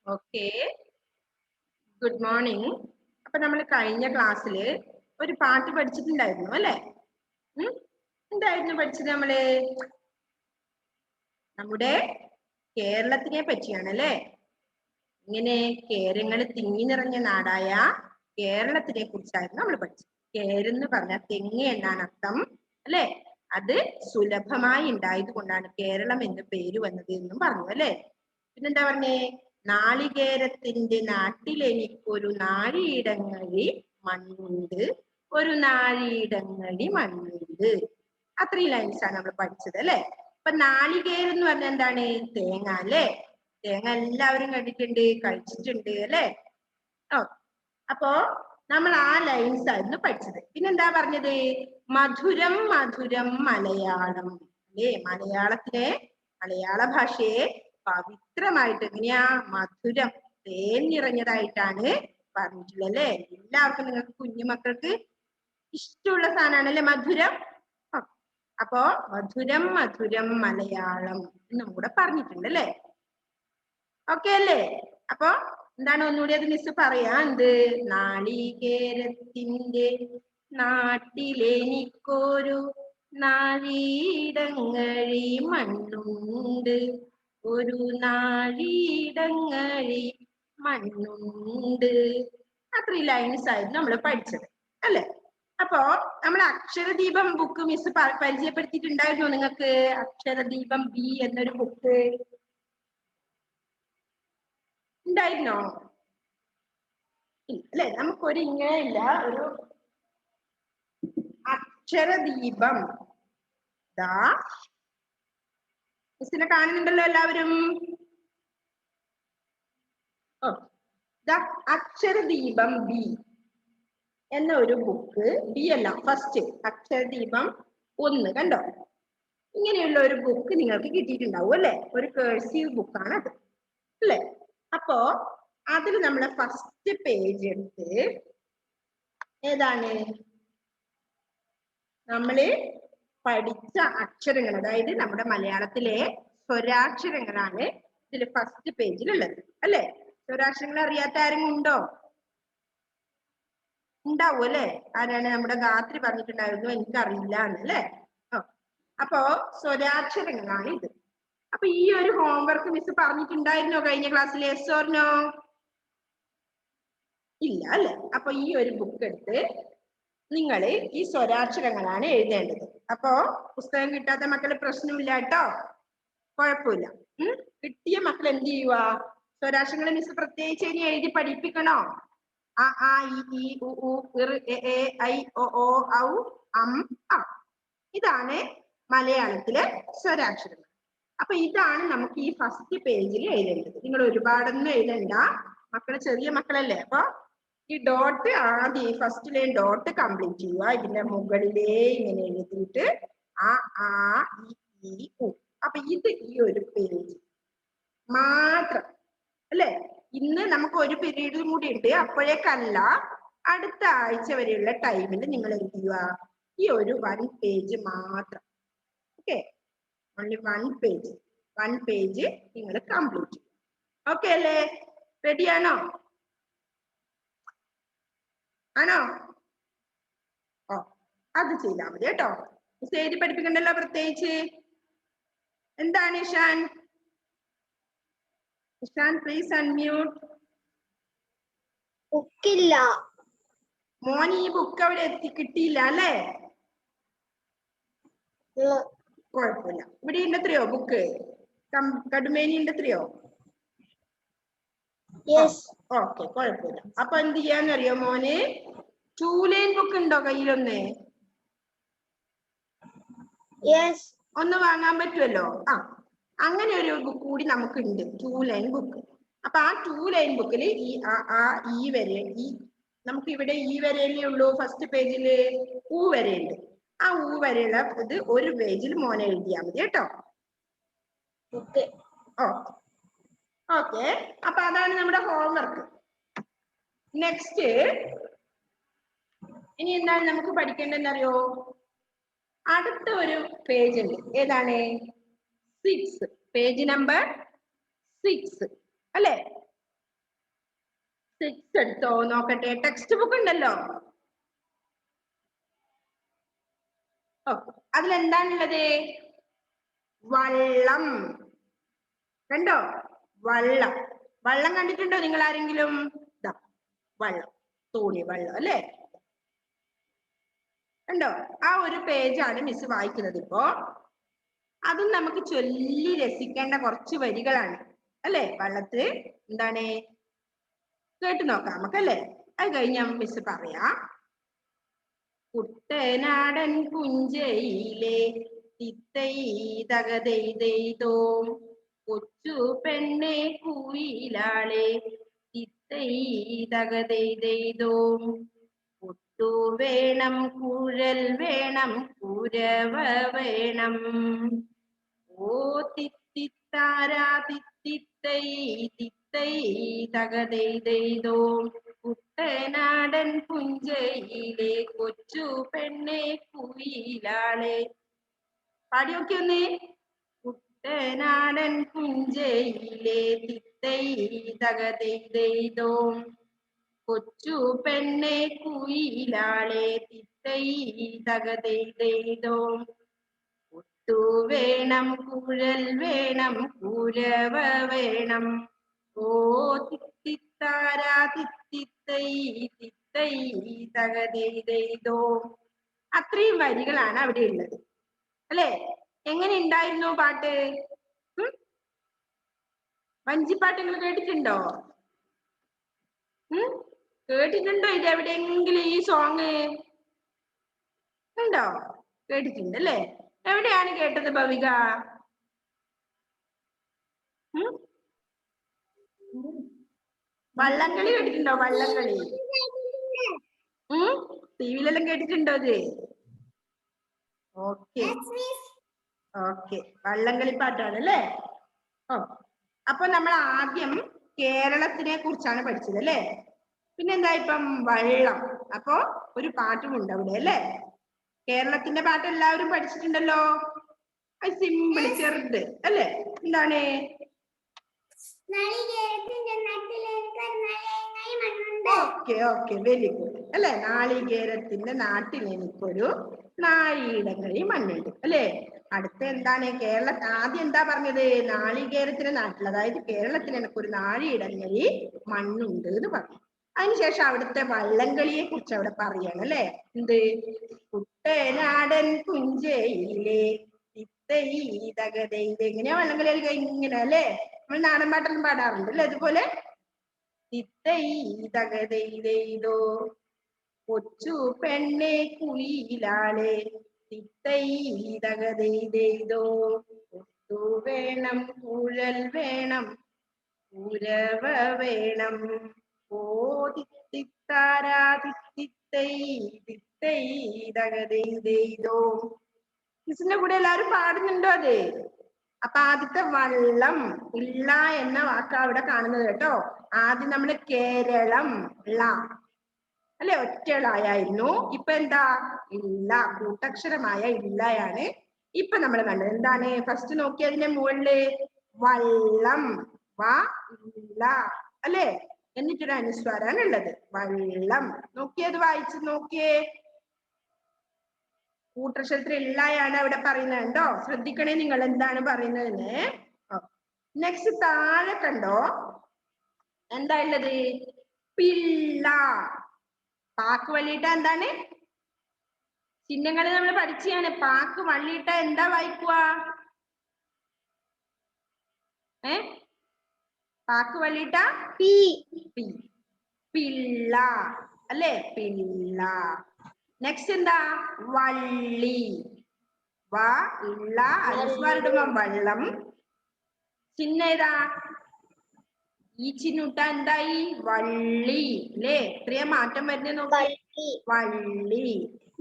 Okay, good morning. അപ്പൊ നമ്മൾ കഴിഞ്ഞ ക്ലാസ്സിൽ ഒരു പാട്ട് പഠിച്ചിട്ടുണ്ടായിരുന്നു അല്ലെ? എന്തായിരുന്നു പഠിച്ചത്? നമ്മുടെ കേരളത്തിനെ പറ്റിയാണ് അല്ലെ? ഇങ്ങനെ കേരങ്ങൾ തിങ്ങി നിറഞ്ഞ നാടായ കേരളത്തിനെ കുറിച്ചായിരുന്നു നമ്മൾ പഠിച്ചത്. കേരെന്ന് പറഞ്ഞാൽ തെങ്ങ് എന്നാണ് അർത്ഥം അല്ലെ? അത് സുലഭമായി ഉണ്ടായത് കൊണ്ടാണ് കേരളം എന്ന് പേര് വന്നത് എന്നും പറഞ്ഞു അല്ലെ? പിന്നെന്താ പറഞ്ഞേ? നാളികേരത്തിന്റെ നാട്ടിലെനിക്കൊരു നാഴിയിടങ്ങഴി മണ്ണുണ്ട്, ഒരു നാഴിയിടങ്ങഴി മണ്ണുണ്ട്. അത്രയും ലൈൻസാണ് നമ്മൾ പഠിച്ചത് അല്ലെ? അപ്പൊ നാളികേരം എന്ന് പറഞ്ഞാൽ എന്താണ്? തേങ്ങ അല്ലെ? തേങ്ങ എല്ലാവരും കണ്ടിട്ടുണ്ട്, കഴിച്ചിട്ടുണ്ട് അല്ലെ? അപ്പോ നമ്മൾ ആ ലൈൻസ് ആയിരുന്നു പഠിച്ചത്. പിന്നെന്താ പറഞ്ഞത്? മധുരം മധുരം മലയാളം അല്ലേ? മലയാള ഭാഷയെ പവിത്രമായിട്ട് എങ്ങനെയാ? മധുരം, തേൻ നിറഞ്ഞതായിട്ടാണ് പറഞ്ഞിട്ടുള്ളത് അല്ലേ? എല്ലാവർക്കും, നിങ്ങൾക്ക് കുഞ്ഞുമക്കൾക്ക് ഇഷ്ടമുള്ള സാധനമാണല്ലേ മധുരം? അപ്പോ മധുരം മധുരം മലയാളം എന്നും കൂടെ പറഞ്ഞിട്ടുണ്ട് അല്ലേ? ഓക്കെ അല്ലേ? അപ്പൊ എന്താണ് ഒന്നുകൂടി അത് മിസ് പറയാ? എന്ത്? നാളികേരത്തിന്റെ നാട്ടിലെനിക്കൊരു നാഴിയിടങ്ങഴി മണ്ണുണ്ട്, ഒരു നാഴിയിടങ്ങഴി മണ്ണുണ്ട്. അത്രയും ലൈൻസ് ആയിരുന്നു നമ്മൾ പഠിച്ചത് അല്ലെ? അപ്പോ നമ്മൾ അക്ഷരദീപം ബുക്ക് മിസ് പരിചയപ്പെടുത്തിയിട്ടുണ്ടായിരുന്നു നിങ്ങൾക്ക്. അക്ഷരദീപം ബി എന്നൊരു ബുക്ക് ഉണ്ടായിരുന്നോ? അല്ലെ? നമുക്കൊരു ഇങ്ങനെയില്ല, ഒരു അക്ഷരദീപം. ദാ മിസ്സിനെ കാണുന്നുണ്ടല്ലോ എല്ലാവരും? അക്ഷരദീപം ബി എന്ന ഒരു ബുക്ക്, ബി അല്ല ഫസ്റ്റ്, അക്ഷരദീപം 1 കണ്ടോ? ഇങ്ങനെയുള്ള ഒരു ബുക്ക് നിങ്ങൾക്ക് കിട്ടിയിട്ടുണ്ടാവും അല്ലെ? ഒരു കേഴ്സീവ് ബുക്കാണ് അത് അല്ലെ? അപ്പോ അതിൽ നമ്മളെ ഫസ്റ്റ് പേജ് എടുത്ത് ഏതാണ് നമ്മള് പഠിച്ച അക്ഷരങ്ങൾ, അതായത് നമ്മുടെ മലയാളത്തിലെ സ്വരാക്ഷരങ്ങളാണ് ഇതിൽ ഫസ്റ്റ് പേജിലുള്ളത് അല്ലെ? സ്വരാക്ഷരങ്ങൾ അറിയാത്ത ആരെങ്കിലും ഉണ്ടോ? ഉണ്ടാവും അല്ലെ? ആരാണ്? നമ്മുടെ ഗാത്രി പറഞ്ഞിട്ടുണ്ടായിരുന്നു എനിക്കറിയില്ല എന്നല്ലേ? അപ്പോ സ്വരാക്ഷരങ്ങളാണ് ഇത്. അപ്പൊ ഈ ഒരു ഹോംവർക്ക് മിസ് പറഞ്ഞിട്ടുണ്ടായിരുന്നോ കഴിഞ്ഞ ക്ലാസ്സിൽ? Yes or no? ഇല്ല അല്ലെ? അപ്പൊ ഈ ഒരു ബുക്ക് എടുത്ത് നിങ്ങൾ ഈ സ്വരാക്ഷരങ്ങളാണ് എഴുതേണ്ടത്. അപ്പോ പുസ്തകം കിട്ടാത്ത മക്കള് പ്രശ്നമില്ല കേട്ടോ, കുഴപ്പമില്ല. കിട്ടിയ മക്കൾ എന്ത് ചെയ്യുക? സ്വരാക്ഷരങ്ങൾ മിസ് പ്രത്യേകിച്ച് ഇനി എഴുതി പഠിപ്പിക്കണോ? അ ആ ഇ ഈ ഉ ഊ ഇർ എ ഏ ഐ ഒ ഓ ഔ അം അ. ഇതാണ് മലയാളത്തിലെ സ്വരാക്ഷരങ്ങൾ. അപ്പൊ ഇതാണ് നമുക്ക് ഈ ഫസ്റ്റ് പേജിൽ എഴുതേണ്ടത്. നിങ്ങൾ ഒരുപാടൊന്നും എഴുതണ്ട, മക്കള് ചെറിയ മക്കളല്ലേ. അപ്പൊ ഈ ഡോട്ട് ആദ്യം ഈ ഫസ്റ്റ് ലൈൻ ഡോട്ട് കംപ്ലീറ്റ് ചെയ്യുക. ഇതിന്റെ മുകളിലേ ഇങ്ങനെ എഴുതിയിട്ട് ആ ആ ഇ ഉ. അപ്പൊ ഇത് ഈ ഒരു പേജ് മാത്രം അല്ലെ? ഇന്ന് നമുക്ക് ഒരു പീരീഡും കൂടി ഉണ്ട്, അപ്പോഴേക്കല്ല, അടുത്ത ആഴ്ച വരെയുള്ള ടൈമിൽ നിങ്ങൾ എന്ത് ചെയ്യുക? ഈ ഒരു 1 പേജ് മാത്രം, ഓക്കെ? ഓൺലി 1 പേജ് നിങ്ങൾ കംപ്ലീറ്റ് ചെയ്യും. ഓക്കെ അല്ലേ? റെഡിയാണോ? ആണോ? ഓ, അത് ചെയ്താൽ മതി കേട്ടോ. മിസ് എഴുതി പഠിപ്പിക്കണ്ടല്ലോ പ്രത്യേകിച്ച്. എന്താണ് ഇഷാൻ? Ishan please unmute. ബുക്കില്ല മോൻ. ഈ ബുക്ക് അവിടെ കിട്ടിയില്ല അല്ലേ? കുഴപ്പമില്ല. ഇവിടെ ഉണ്ട് എത്രയോ ബുക്ക്? കടുമേനി ഉണ്ട് എത്രയോ? ഓക്കെ, കുഴപ്പമില്ല. അപ്പൊ എന്ത് ചെയ്യാന്നറിയോ മോന്? 2 ലൈൻ ബുക്ക് ഉണ്ടോ കയ്യിലൊന്ന്? ഒന്ന് വാങ്ങാൻ പറ്റുമല്ലോ. അങ്ങനെ ഒരു ബുക്ക് കൂടി നമുക്കുണ്ട്, 2 ലൈൻ ബുക്ക്. അപ്പൊ ആ 2 ലൈൻ ബുക്കിൽ ഈ വരെ, ഈ നമുക്ക് ഇവിടെ ഈ വരെയല്ലേ ഉള്ളൂ ഫസ്റ്റ് പേജില്, ഊ വരെ ഉണ്ട്. ആ ഊ വരെയുള്ള ഇത് ഒരു പേജിൽ മോനെ എഴുതിയാൽ മതി കേട്ടോ. ഓക്കെ. അപ്പൊ അതാണ് നമ്മുടെ ഹോംവർക്ക്. നെക്സ്റ്റ് ഇനി എന്താണ് നമുക്ക് പഠിക്കേണ്ടതെന്നറിയോ? അടുത്ത ഒരു പേജ് ഉണ്ട്. ഏതാണ്? 6, പേജ് നമ്പർ 6 അല്ലെ? സിക്സ് എടുത്തോ നോക്കട്ടെ. ടെക്സ്റ്റ് ബുക്ക് ഉണ്ടല്ലോ. അതിലെന്താണുള്ളത്? വള്ളം. കണ്ടോ? വള്ളം. വള്ളം കണ്ടിട്ടുണ്ടോ നിങ്ങൾ ആരെങ്കിലും? വള്ളം, തോണി, വള്ളം അല്ലേ? കണ്ടോ? ആ ഒരു പേജാണ് മിസ് വായിക്കുന്നത് ഇപ്പോ. അതും നമുക്ക് ചൊല്ലി രസിക്കേണ്ട കുറച്ച് വരികളാണ് അല്ലെ? വള്ളത്തില് എന്താണ് കേട്ടു നോക്കാം നമുക്കല്ലേ? അത് കഴിഞ്ഞ മിസ് പറയാം. കുട്ടനാടൻ പുഞ്ചയിലെ തിത്തൈ തകതെയ്തോ കൊച്ചു പെണ്ണെ കുയിലാളെ തിത്തൈ തകതെയ്തോ കുട്ടു വേണം കുഴൽ വേണം കുരവ വേണം ഓ തിത്തിത്താരാ തിത്തിത്തൈ തിത്തൈ തകതെയ്തോ കുട്ടനാടൻ പുഞ്ചയിലെ കൊച്ചു പെണ്ണെ കുയിലാളെ. പാടി നോക്കി ഒന്നേ. കുട്ടനാടൻ പുഞ്ചയിലെ തിത്തൈ തകതെയ്തോ കൊച്ചു പെണ്ണെ കുയിലാളെ തിത്തൈ തകതെയ്തോ കുട്ടു വേണം കുഴൽ വേണം കുരവ വേണം ഓ തിത്തിത്താരാ തിത്തിത്തൈ തിത്തൈ തകതെയ്തോ. അത്രയും വരികളാണ് അവിടെ ഉള്ളത് അല്ലെ? എങ്ങനെ ഉണ്ടായിരുന്നു പാട്ട്? വഞ്ചിപ്പാട്ട് നിങ്ങൾ കേട്ടിട്ടുണ്ടോ? കേട്ടിട്ടുണ്ടോ ഇത് എവിടെയെങ്കിലും ഈ സോങ്? ഉണ്ടോ? കേട്ടിട്ടുണ്ട് അല്ലേ? എവിടെയാണ് കേട്ടത് ഭവിക? വള്ളംകളി കേട്ടിട്ടുണ്ടോ? വള്ളംകളി ടിവിയിലെല്ലാം കേട്ടിട്ടുണ്ടോ അത്? ഓക്കെ ഓക്കെ, വള്ളംകളി പാട്ടാണ് അല്ലേ? അപ്പൊ നമ്മൾ ആദ്യം കേരളത്തിനെ കുറിച്ചാണ് പഠിച്ചത് അല്ലേ? പിന്നെന്താ ഇപ്പം വള്ളം. അപ്പൊ ഒരു പാട്ടുമുണ്ട് അവിടെ അല്ലേ? കേരളത്തിന്റെ പാട്ട് എല്ലാവരും പഠിച്ചിട്ടുണ്ടല്ലോ. അത് സിമ്പിൾ, ചെറുത് അല്ലേ? എന്താണ്? ഓക്കെ ഓക്കെ, വെരി ഗുഡ് അല്ലെ? നാളികേരത്തിന്റെ നാട്ടിൽ എനിക്കൊരു നാഴിയിടങ്ങഴി മണ്ണുണ്ട് അല്ലെ? അടുത്ത എന്താണ്? ആദ്യം എന്താ പറഞ്ഞത്? നാളികേരത്തിന്റെ നാട്ടിൽ, അതായത് കേരളത്തിൽ എനിക്കൊരു നാഴിയിടങ്ങഴി മണ്ണുണ്ട് എന്ന് പറഞ്ഞു. അതിനുശേഷം അവിടുത്തെ വള്ളംകളിയെ കുറിച്ച് അവിടെ പറയാണ് അല്ലെ? എന്ത്? കുട്ടനാടൻ പുഞ്ചയിലെ തിത്തൈ തകതെയ്തോ. എങ്ങനെയാ വള്ളംകളികൾ? ഇങ്ങനെ അല്ലെ? നമ്മൾ നാടൻ പാട്ടെല്ലാം പാടാറുണ്ട് അല്ലെ? അതുപോലെ തിത്തൈ തകതെയ്തോ കൊച്ചു പെണ്ണെ കുയിലാളെ തിത്തൈ തകതെയ്തോ കൊട്ടു വേണം കുഴൽ വേണം കുരവ വേണം ഓ തിത്തിത്താരാ തിത്തിത്തൈ തിത്തൈ തകതെയ്തോ. മിസ്സിന്റെ കൂടെ എല്ലാവരും പാടുന്നുണ്ടോ അത്? അപ്പൊ ആദ്യത്തെ വള്ളം, ഇള്ള എന്ന വാക്ക അവിടെ കാണുന്നത് കേട്ടോ. ആദ്യം നമ്മള് കേരളം ള അല്ലെ? ഒറ്റളായിരുന്നു. ഇപ്പൊ എന്താ? ഇല്ല, കൂട്ടക്ഷരമായ ഇല്ലയാണ് ഇപ്പൊ നമ്മൾ കണ്ടത്. എന്താണ്? ഫസ്റ്റ് നോക്കിയതിന്റെ മുകളില് വള്ളം, വ ഇല്ല അല്ലെ? എന്നിട്ടൊരു അനുസ്വാരാണ് ഉള്ളത്, വള്ളം. നോക്കിയത് വായിച്ച് നോക്കിയേ. കൂട്ടക്ഷരത്തിൽ ഇള്ളയാണ് അവിടെ പറയുന്നത് കണ്ടോ? ശ്രദ്ധിക്കണേ നിങ്ങൾ എന്താണ് പറയുന്നതെന്ന്. നെക്സ്റ്റ് താഴെ കണ്ടോ എന്താ ഉള്ളത്? പിള്ള. പാക്ക് വള്ളിയിട്ട എന്താണ്? ചിഹ്നങ്ങൾ നമ്മൾ പഠിച്ചാണ്. പാക്ക് വള്ളിയിട്ട എന്താ വായിക്കുക? പാക്ക് വള്ളിയിട്ട പിള്ള അല്ലെ? പിള്ള. നെക്സ്റ്റ് എന്താ? വള്ളി. വ ഇള്ള അനുസ്വാരിടുമ്പോ വള്ളം. ചിഹ്നം ഏതാ? ഈ ചിഹ്നുട്ട എന്തായി? വള്ളി അല്ലേ? ഇത്രയും മാറ്റം വരുന്ന നോക്കി. വള്ളി.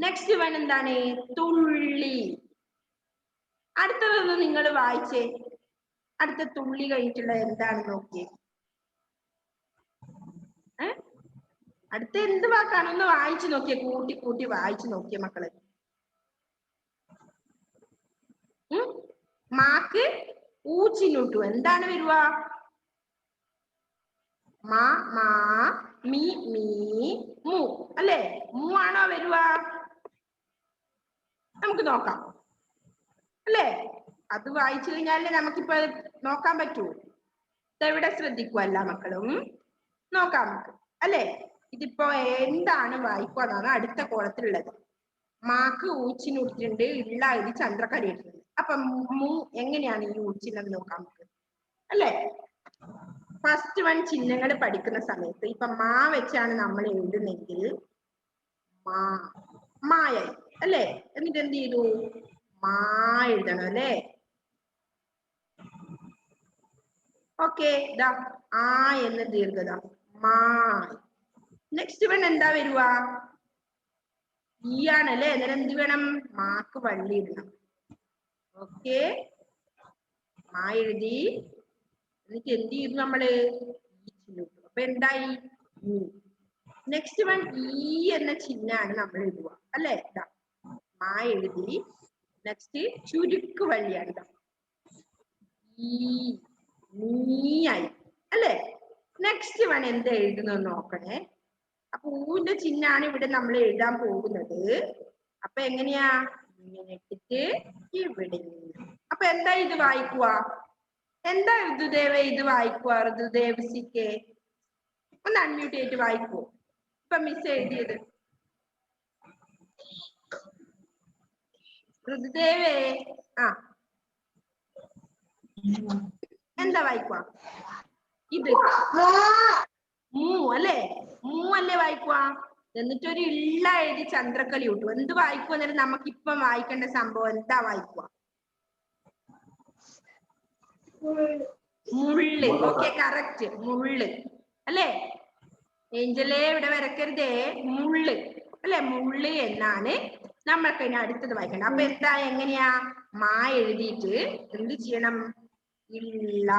നെക്സ്റ്റ് വൺ എന്താണ്? തുള്ളി. അടുത്തതൊന്ന് നിങ്ങൾ വായിച്ചേ. അടുത്ത തുള്ളി കഴിഞ്ഞിട്ടുള്ള എന്താണ് നോക്കിയേ. അടുത്ത എന്ത് വാക്കാണ്? ഒന്ന് വായിച്ചു നോക്കിയേ. കൂട്ടി കൂട്ടി വായിച്ചു നോക്കിയേ മക്കള്. മാക്ക് ഊച്ചിനുട്ടു എന്താണ് വരുക? മാ മാ മീ മീ മൂ അല്ലേ? മൂ ആണോ വരുക? നമുക്ക് നോക്കാം അല്ലേ? അത് വായിച്ചു കഴിഞ്ഞാലേ നമുക്കിപ്പോ നോക്കാൻ പറ്റൂ. ഇതെവിടെ ശ്രദ്ധിക്കുക എല്ലാ മക്കളും നോക്കാം നമുക്ക് അല്ലേ? ഇതിപ്പോ എന്താണ് വായിക്കുക എന്നാണ് അടുത്ത കോളത്തിലുള്ളത്. മാക്ക് ഊച്ചിനുട്ടിട്ടുണ്ട്, ഇള്ള ഇത് ചന്ദ്രക്കര ഇട്ടിട്ടുണ്ട്. അപ്പൊ മൂ എങ്ങനെയാണ് ഈ ഊച്ചിന്നത് നോക്കാം നമുക്ക് അല്ലേ? ഫസ്റ്റ് വൺ ചിഹ്നങ്ങൾ പഠിക്കുന്ന സമയത്ത് ഇപ്പൊ മാ വെച്ചാണ് നമ്മൾ എഴുതുന്നെങ്കിൽ മാ മായായി അല്ലേ? എന്നിട്ട് എന്ത് ചെയ്തു? മാ എഴുതണം അല്ലേ? ഓക്കെ, ഇതാ ആ എന്ന് ദീർഘത മാ. നെക്സ്റ്റ് വൺ എന്താ വരുക? ഈ ആണല്ലേ? അന്നേരം എന്ത് വേണം? മാക്ക് വള്ളി ഇടണം. ഓക്കെ, മാ എഴുതി എന്നിട്ട് എന്ത് ചെയ്തു നമ്മള്? അപ്പൊ എന്തായി? നെക്സ്റ്റ് വൺ ഈ എന്ന ചിഹ്നമാണ് നമ്മൾ എഴുതുക അല്ലെ? ഇതാ മാ എഴുതി നെക്സ്റ്റ് ചുരുക്ക് വള്ളിയാണ് ഇതാ നീയായി അല്ലെ? നെക്സ്റ്റ് വൺ എന്താ എഴുതുന്നത് നോക്കണേ. അപ്പൊ ഊന്റെ ചിഹ്നാണ് ഇവിടെ നമ്മൾ എഴുതാൻ പോകുന്നത്. അപ്പൊ എങ്ങനെയാ? ഇങ്ങനെ ഇട്ടിട്ട് ഇവിടെ. അപ്പൊ എന്താ ഇത് വായിക്കുക? എന്താ ഋതുദേവ ഇത് വായിക്കുക? ഋതുദേവ് സിക്കെ ഒന്ന് അൺമ്യൂട്ട് ചെയ്തിട്ട് വായിക്കുവോ? ഇപ്പൊ മിസ് എഴുതിയത് ഋതുദേവേ, ആ എന്താ വായിക്കുക? ഇത് മൂ അല്ലേ? മൂ അല്ലേ വായിക്കുക? എന്നിട്ടൊരു ഇള്ള എഴുതി ചന്ദ്രക്കലി ഇട്ടു. എന്ത് വായിക്കുക? എന്നിട്ട് നമുക്കിപ്പം വായിക്കേണ്ട സംഭവം എന്താ വായിക്കുക? മുള്ള്. ഓക്കെ, കറക്റ്റ്, മുള്ള് അല്ലേ? ഏഞ്ചലേ ഇവിടെ വരക്കരുതേ, മുള്ള് അല്ലെ? മുള്ള് എന്നാണ് നമ്മൾക്ക് ഇനി അടുത്തത് വായിക്കണം. അപ്പൊ എന്താ എങ്ങനെയാ? മാ എഴുതിയിട്ട് എന്ത് ചെയ്യണം? ഇള്ള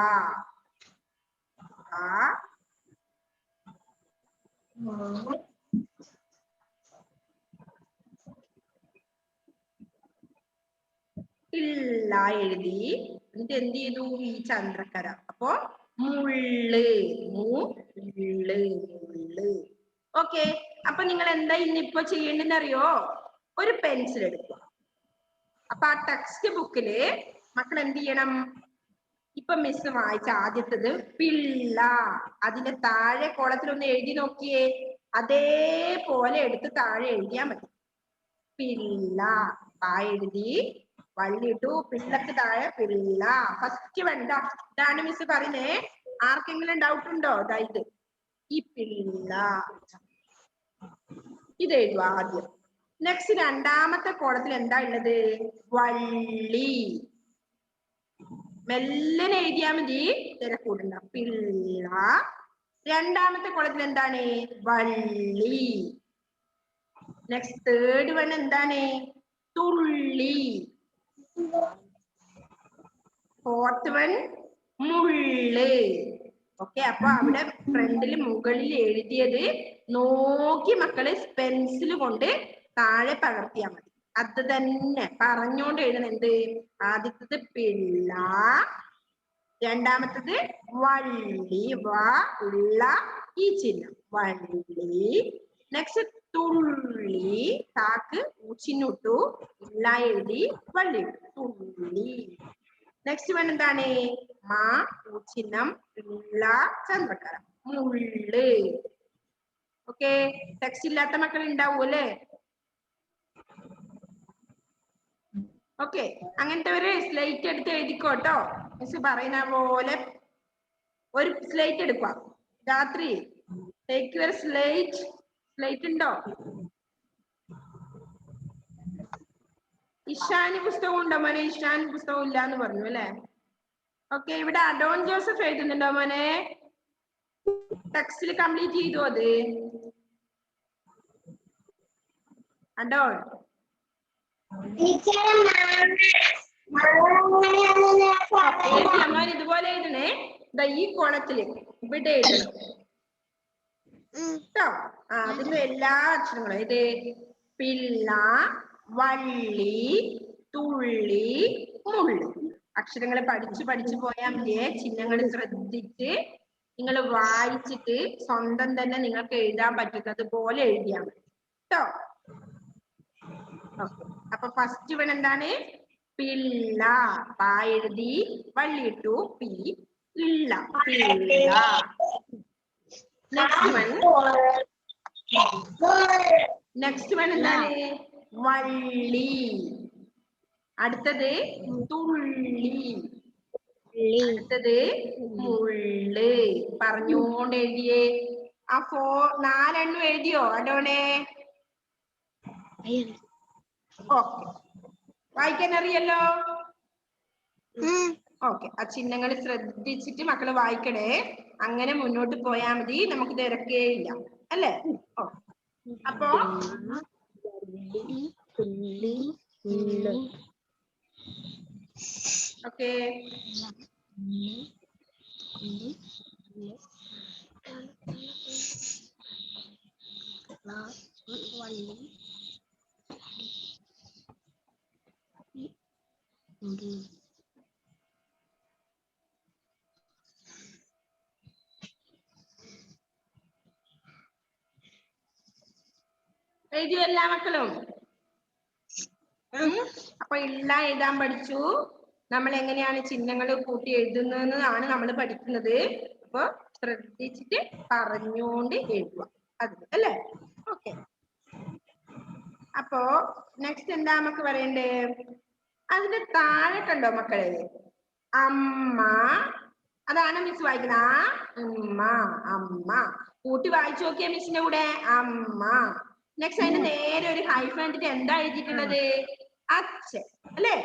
ഇള്ള എഴുതി എന്നിട്ട് എന്ത് ചെയ്തു? ഈ ചന്ദ്രക്കര. അപ്പൊ മുള്ള്, മുള്ള്, മുള്ള്. ഓക്കെ, അപ്പൊ നിങ്ങൾ എന്താ ഇന്നിപ്പോ ചെയ്യേണ്ടെന്ന് അറിയോ? ഒരു പെൻസിൽ എടുക്കുക. അപ്പൊ ആ ടെക്സ്റ്റ് ബുക്കില് മക്കൾ എന്ത് ചെയ്യണം? ഇപ്പൊ മിസ് വായിച്ച ആദ്യത്തത് പിള്ള, അതിന്റെ താഴെ കോളത്തിൽ ഒന്ന് എഴുതി നോക്കിയേ. അതേപോലെ എടുത്ത് താഴെ എഴുതിയാൽ മതി. പിള്ള പാ എഴുതി വള്ളിട്ടു, പിള്ളക്ക് താഴെ പിള്ള. ഫസ്റ്റ് വേണ്ട ഇതാണ് മിസ് പറയുന്നേ. ആർക്കെങ്കിലും ഡൗട്ട് ഉണ്ടോ? ഇത് ഈ പിള്ള ഇത് എഴുതുക ആദ്യം. നെക്സ്റ്റ് രണ്ടാമത്തെ കോളത്തിൽ എന്താ ഉള്ളത്? വള്ളി. മെല്ലനെ എഴുതിയാ മതി, തിരക്കൂടണ്ട. പിള്ള. രണ്ടാമത്തെ കോളത്തിൽ എന്താണ്? വള്ളി. നെക്സ്റ്റ് തേർഡ് വൺ എന്താണ്? തുള്ളി. ഫോർത്ത് വൺ മുള്ള്. ഓക്കെ, അപ്പൊ അവിടെ ഫ്രണ്ടിൽ മുകളിൽ എഴുതിയത് നോക്കി മക്കള് പെൻസിൽ കൊണ്ട് താഴെ പകർത്തിയാൽ മതി. അത് തന്നെ പറഞ്ഞോണ്ട് എഴുതണം. എന്ത്? ആദ്യത്തത് പിള്ള, രണ്ടാമത്തത് വള്ളി, ഉള്ള ഈ ചിഹ്നം വള്ളി. നെക്സ്റ്റ് തുള്ളി, താക്ക് ചിഹ്നിട്ടു, ഇള്ള എഴുതി വള്ളി തുള്ളി. നെക്സ്റ്റ് വൺ എന്താണ്? മാ ചിഹ്നം, ഇള്ള ചന്ദ്രക്കര, മുള്ള്. ഓക്കെ, ടെക്സ്റ്റ് ഇല്ലാത്ത മക്കൾ ഉണ്ടാവൂ അല്ലേ? ഓക്കെ, അങ്ങനത്തെ ഒരു സ്ലേറ്റ് എടുത്ത് എഴുതിക്കോട്ടോ. മിസ് പറയുന്ന പോലെ ഒരു സ്ലേറ്റ് എടുക്കുക. രാത്രി ടേക്ക് യുവർ സ്ലേറ്റ്. സ്ലേറ്റ് ഉണ്ടോ? ഇഷാന് പുസ്തകം ഉണ്ടോ മോനെ? ഇഷാൻ പുസ്തകം ഇല്ല എന്ന് പറഞ്ഞു അല്ലെ? ഓക്കെ, ഇവിടെ അഡോൺ ജോസഫ് എഴുതുന്നുണ്ടോ മോനെ? ടെക്സ്റ്റിൽ കംപ്ലീറ്റ് ചെയ്തു അത്? അഡോൺ മോൻ ഇതുപോലെ എഴുതണേ. ഈ കോളത്തില് ഇവിടെ എഴുതണം കേട്ടോ. അതിന്റെ എല്ലാ അക്ഷരങ്ങളും ഇത് പിള്ള, വള്ളി, തുള്ളി, മുള്ളി. അക്ഷരങ്ങൾ പഠിച്ചു പോയാൽ മതിയെ. ചിഹ്നങ്ങൾ ശ്രദ്ധിച്ച് നിങ്ങൾ വായിച്ചിട്ട് സ്വന്തം തന്നെ നിങ്ങൾക്ക് എഴുതാൻ പറ്റുന്നത് പോലെ എഴുതിയാൽ മതി കേട്ടോ. ഓക്കെ, അപ്പൊ ഫസ്റ്റ് വൺ എന്താണ്? പിള്ള. പാ എഴുതി, വള്ളിയിട്ടു, പി ഇള്ള, പിള്ള. നെക്സ്റ്റ് വൺ എന്താണ്? വള്ളി. അടുത്തത് തുള്ളി. അടുത്തത് മുള്ള്. പറഞ്ഞോണ്ട് എഴുതിയേ. ആ 4 എഴുതിയോ അടോണേ? ഓക്കെ, വായിക്കാൻ അറിയല്ലോ. ഓക്കെ, ആ ചിഹ്നങ്ങൾ ശ്രദ്ധിച്ചിട്ട് മക്കള് വായിക്കണേ. അങ്ങനെ മുന്നോട്ട് പോയാൽ മതി, നമുക്ക് തിരക്കേ ഇല്ല അല്ലേ? അപ്പോ ഓക്കെ, എഴുതിയോ എല്ലാ മക്കളും? അപ്പൊ ഇള്ള എഴുതാൻ പഠിച്ചു. നമ്മൾ എങ്ങനെയാണ് ചിഹ്നങ്ങൾ കൂട്ടി എഴുതുന്നതെന്നാണ് നമ്മൾ പഠിക്കുന്നത്. അപ്പൊ ശ്രദ്ധിച്ചിട്ട് പറഞ്ഞുകൊണ്ട് എഴുതുക അതിന് അല്ലേ? ഓക്കെ, അപ്പോ നെക്സ്റ്റ് എന്താ നമുക്ക് പറയണ്ടേ? അതിന്റെ താഴെ കണ്ടോ മക്കളെ? അമ്മ. അതാണ് മിസ് വായിക്കുന്നത്. ആ ഉമ്മ, അമ്മ. കൂട്ടി വായിച്ചു നോക്കിയ മിസ്സിന്റെ കൂടെ. അമ്മ. നെക്സ്റ്റ് അതിന് നേരെ ഒരു ഹൈഫൻ ഇട്ടിട്ട് എന്താ എഴുതിയിട്ടുള്ളത്? അച്ഛൻ അല്ലേ?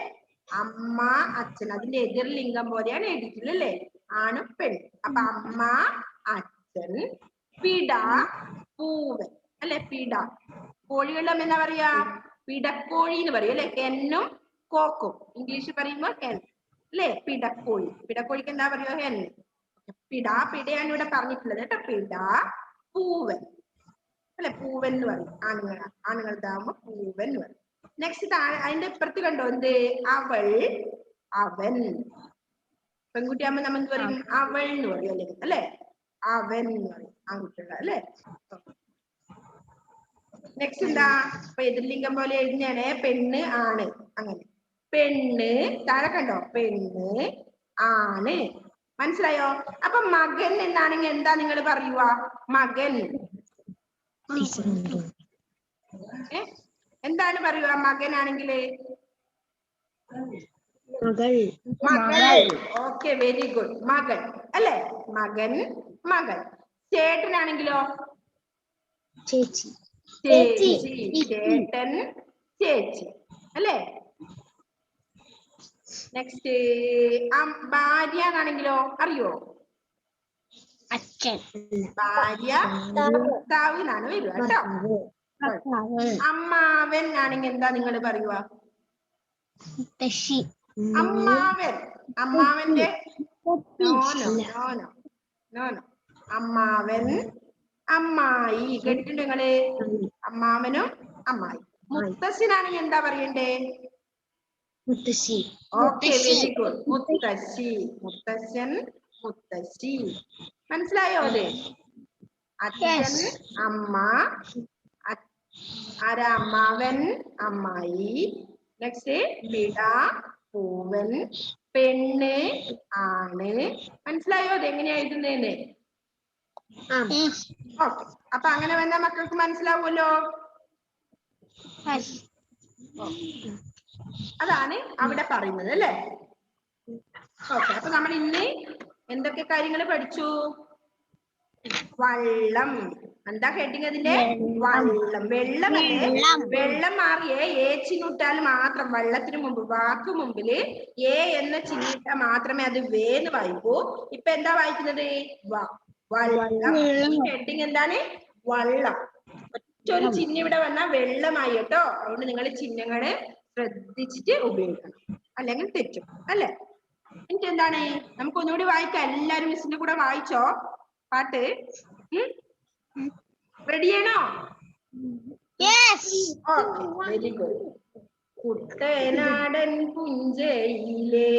അമ്മ, അച്ഛൻ. അതിന്റെ എതിർ ലിംഗം പോലെയാണ് എഴുതിയിട്ടുള്ളത് അല്ലേ? ആണ് പെൺ. അപ്പൊ അമ്മ, അച്ഛൻ, പിട, പൂവൻ അല്ലെ? പിട. കോഴികളും എന്താ പറയാ? പിടക്കോഴി എന്ന് പറയും അല്ലെ? ഹെന്നും കോക്കും. ഇംഗ്ലീഷിൽ പറയുമ്പോ ഹെൻ അല്ലെ? പിടക്കോഴി. പിടക്കോഴിക്ക് എന്താ പറയുക? ഹെൻ. പിടയാണ് ഇവിടെ പറഞ്ഞിട്ടുള്ളത് കേട്ടോ. പിട, പൂവൻ അല്ലെ? പൂവൻ എന്ന് പറയും. ആണുങ്ങൾതാകുമ്പോ പൂവൻ എന്ന് പറയും. നെക്സ്റ്റ് അതിന്റെ ഇപ്പുറത്ത് കണ്ടോ? എന്ത്? അവൾ, അവൻ. പെൺകുട്ടിയാകുമ്പോ നമ്മൾ എന്ത് പറയും? അവൾ എന്ന് പറയും അല്ലെ? അല്ലെ? അവൻ എന്ന് പറയും ആൺകുട്ടികൾ അല്ലെ? നെക്സ്റ്റ് എന്താ? അപ്പൊ എതിർലിംഗം പോലെ എഴുതുന്നതാണ്. പെണ്ണ്, ആണ്. അങ്ങനെ പെണ്ണ്. താഴെ കണ്ടോ? പെണ്ണ്, ആണ്. മനസ്സിലായോ? അപ്പൊ മകൻ എന്നാണെങ്കിൽ എന്താ നിങ്ങൾ പറയുക? മകൻ. എന്താണ് പറയുക മകനാണെങ്കില്? മകൾ. Okay, very good. മകൾ അല്ലെ? മകൻ, മകൾ. ചേട്ടനാണെങ്കിലോ? ചേച്ചി. ചേട്ടൻ, ചേച്ചി അല്ലേ? നെക്സ്റ്റ് ഭാര്യ എന്നാണെങ്കിലോ? അറിയോ? അച്ഛൻ. ഭാര്യ ഭർത്താവ് എന്നാണ് വരിക കേട്ടോ. അമ്മാവൻ ആണെങ്കിൽ എന്താ നിങ്ങൾ പറയുക? അമ്മാവൻ. അമ്മാവന്റെ നോനോ. അമ്മാവൻ, അമ്മായി. കേട്ടിട്ടുണ്ട് നിങ്ങള്? അമ്മാവനും അമ്മായി. മുത്തശ്ശനാണെങ്കിൽ എന്താ പറയണ്ടേ? മുത്തശ്ശി. Okay, very good. മുത്തശ്ശി. മുത്തശ്ശൻ, മുത്തശ്ശി. മനസ്സിലായോ അത്? അച്ഛൻ, അമ്മ. ആരാ? അമ്മാവൻ, അമ്മായി. നെക്സ്റ്റ് പിട, പൂവൻ, പെണ്ണ്, ആണ്. മനസ്സിലായോ അത് എങ്ങനെയാ എഴുതുന്നേന്ന്? ഓക്കെ, അപ്പൊ അങ്ങനെ വന്നാൽ മക്കൾക്ക് മനസ്സിലാവുമല്ലോ. അതാണ് അവിടെ പറയുന്നത് അല്ലേ? ഓക്കെ, അപ്പൊ നമ്മൾ ഇന്ന് എന്തൊക്കെ കാര്യങ്ങൾ പഠിച്ചു? വള്ളം. എന്താ ഹെഡിങ് അതിന്റെ? വള്ളം. വെള്ളമല്ലേ? വെള്ളം മാറിയേ ഏച്ചിനുട്ടാൽ മാത്രം, വെള്ളത്തിന് മുമ്പ് വാക്ക് മുമ്പില് ഏ എന്ന ചിഹ്നിട്ടാൽ മാത്രമേ അത് വേന്ന് വായിക്കൂ. ഇപ്പൊ എന്താ വായിക്കുന്നത്? വള്ളം. ഈ ഹെഡിങ് എന്താണ്? വള്ളം. ഒറ്റൊരു ചിഹ്നം ഇവിടെ വന്നാൽ വെള്ളമായി കേട്ടോ. അതുകൊണ്ട് നിങ്ങൾ ചിഹ്നങ്ങള് ശ്രദ്ധിച്ചിട്ട് ഉപയോഗിക്കണം, അല്ലെങ്കിൽ തെറ്റും അല്ലെ? എന്നിട്ട് എന്താണ്? നമുക്ക് ഒന്നുകൂടി വായിക്കാം. എല്ലാരും മിസ്സിന്റെ കൂടെ വായിച്ചോ പാട്ട്? റെഡിയാണോ? Okay, very good. കുട്ടനാടൻ പുഞ്ചയിലെ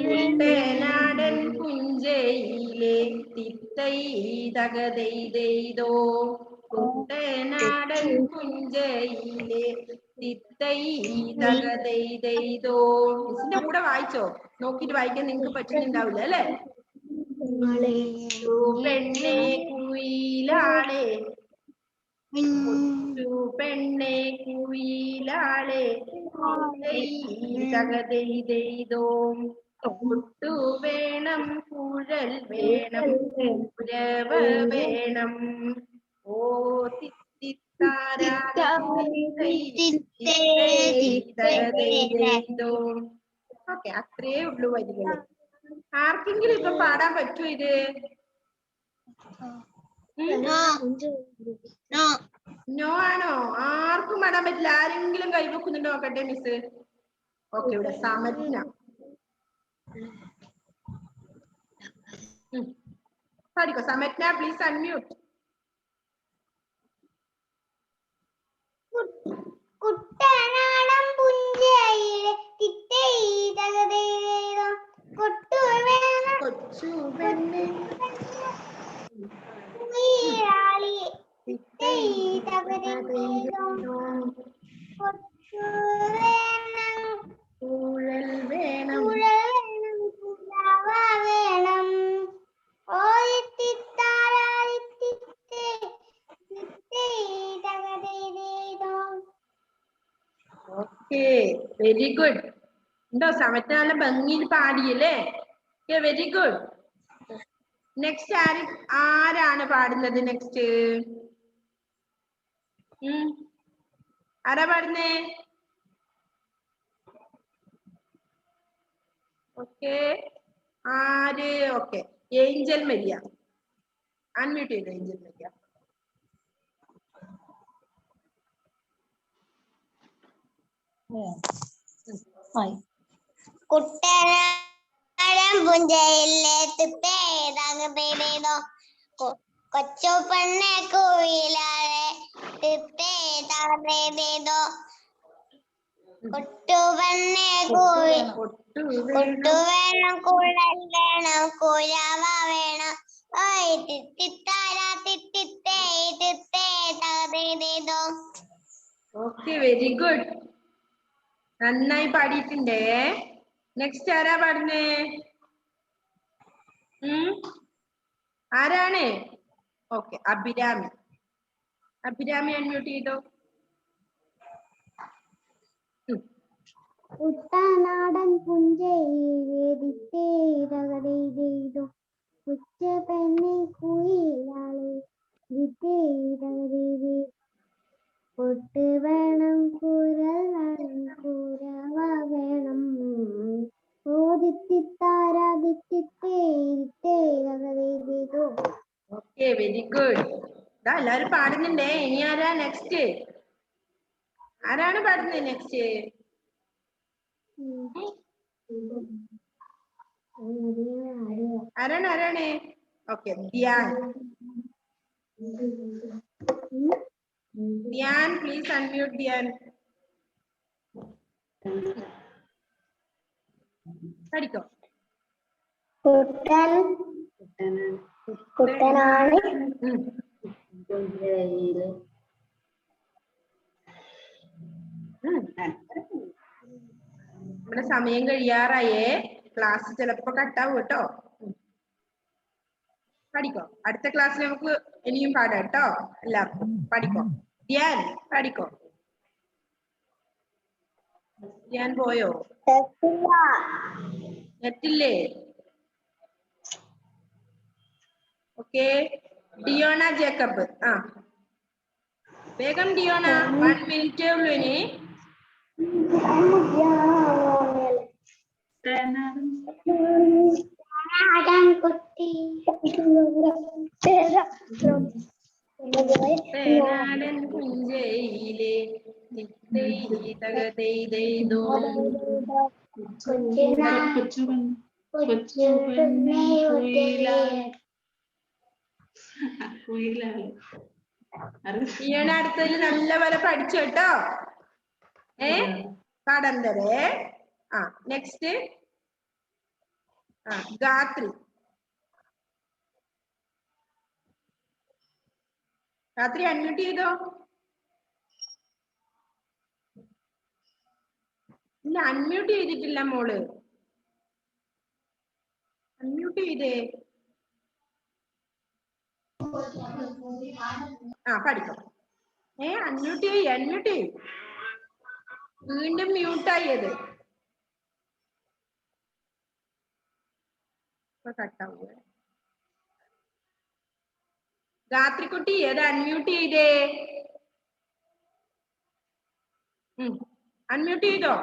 കുട്ടനാടൻ പുഞ്ചയിലെ തിത്തൈ തകതെയ്തോ. കുട്ടനാടൻ പുഞ്ചയിലെ തിത്തൈ തകതെയ്തോ. മിസ്സിന്റെ കൂടെ വായിച്ചോ? നോക്കിട്ട് വായിക്കാൻ നിങ്ങക്ക് പറ്റുന്നുണ്ടാവില്ല അല്ലെ? പെണ്ണെ കുയിലാളെ, പെണ്ണെ കുയിലാളെ തകതെയ്തോ. കൊട്ടു വേണം, കുഴൽ വേണം, കുരവ വേണം. ഓ തകതെയ്തോ. ഓക്കെ, അത്രേ ഉള്ളൂ വരികള്. ആർക്കെങ്കിലും ഇപ്പൊ പാടാൻ പറ്റൂ ഇത്? നോ ആണോ? ആർക്കും പാടാൻ പറ്റില്ല. ആരെങ്കിലും കൈവെക്കുന്നുണ്ടോ നോക്കട്ടെ മിസ്. ഓക്കെ, ഇവിടെ സമജ്ഞ. പാടിക്കോ സമജ്ഞ, പ്ലീസ് അൺമ്യൂട്ട്. കുട്ടനാടൻ പുഞ്ചയിലെ തിത്തൈ തകതെയ്തോ. കൊട്ടു വേണം, കൊച്ചു പെണ്ണെ കുയിലാളെ തിത്തൈ തകതെയ്തോ. കൊട്ടു വേണം, കുഴൽ വേണം, കുഴൽ കുരവ വേണം. ഓയ് തിത്താരാതിത്തിത്തേ തിത്തൈ തകതെയ്തോ. Okay, very good. ഉണ്ടോ? സമയത്ത് നല്ല ഭംഗിയിൽ പാടിയല്ലേ? Very good. നെക്സ്റ്റ് ആരാണ് പാടുന്നത്? നെക്സ്റ്റ് ആരാ പാടുന്നേ? ഓക്കെ, ആര്? Okay, Angel Maria. അൺമ്യൂട്ട് ചെയ്തു ഏഞ്ചൽ മരിയ. കുട്ടനാടൻ പുഞ്ചയിലെ തിത്തൈ തകതെയ്തോ. കൊച്ചു പെണ്ണെ കുയിലാളെ തിത്തൈ തകതെയ്തോ. കൊട്ടു പെണ്ണെ കൊട്ടു വേണം, കുഴൽ വേണം, കുരവ വേണം. ഓയ് തിത്തിത്താരാ തിത്തിത്തേ തിത്തേ തകതെയ്തോ. Okay, very good. നന്നായി പാടിയിട്ടുണ്ടേ. നെക്സ്റ്റ് ആരാ പാടുന്നേ? ആരാണ്? ഓക്കെ, അഭിരാമി. അഭിരാമി അൺമ്യൂട്ട് ചെയ്തോ. കുട്ടനാടൻ പുഞ്ചയിലെ തിത്തൈ തകതെയ്തോ. കൊച്ച പെണ്ണെ കുയിലാളെ തിത്തൈ തകതെയ്തോ. കൊട്ട് വേണം, കുരൽ വേണം, കുരവ വേണം. ഓദിത്തിത്താരാദിത്തിത്തേ. Okay, very good. എല്ലാരും പാടുന്നുണ്ടേ. ഇനി ആരാ നെക്സ്റ്റ്? ആരാണ് പാടുന്നത് നെക്സ്റ്റ്? ആരാണ്? Okay, Dhyan. Dhyan, please unmute Dhyan. പഠിക്കോ. കുട്ടനാണ് നമ്മുടെ സമയം കഴിയാറായേ. ക്ലാസ് ചിലപ്പോ കട്ടാവും കേട്ടോ. പഠിക്കോ. അടുത്ത ക്ലാസ്സിൽ നമുക്ക് ഇനിയും പാടാം കേട്ടോ. എല്ലാവർക്കും പഠിക്കോ. ധ്യാൻ പഠിക്കോ. ധ്യാൻ പോയോ? നെറ്റില്ലേ? Okay, Diona Jacob. വേഗം ഡിയോണ, 1 മിനിറ്റേ ഉള്ളൂ ഇനി. കുട്ടനാടൻ പുഞ്ചയിലെ തിത്തൈ തകതെയ്തോ. ഡിയോണ അടുത്തതിൽ നല്ലപോലെ പഠിച്ചു കേട്ടോ. കടന്തരേ ആ നെക്സ്റ്റ് ഗാത്രി. ഗാത്രി അൺമ്യൂട്ട് ചെയ്തോ. ഇല്ല അൺമ്യൂട്ട് ചെയ്തിട്ടില്ല മോള്. അൺമ്യൂട്ട് ചെയ്തേ. പഠിക്കും. അൺമ്യൂട്ട് ചെയ്യ്. വീണ്ടും മ്യൂട്ടായി അത്. കട്ടാവുക. ഗാത്രിക്കുട്ടി അത് അൺമ്യൂട്ട് ചെയ്തേ. അൺമ്യൂട്ട് ചെയ്തോ.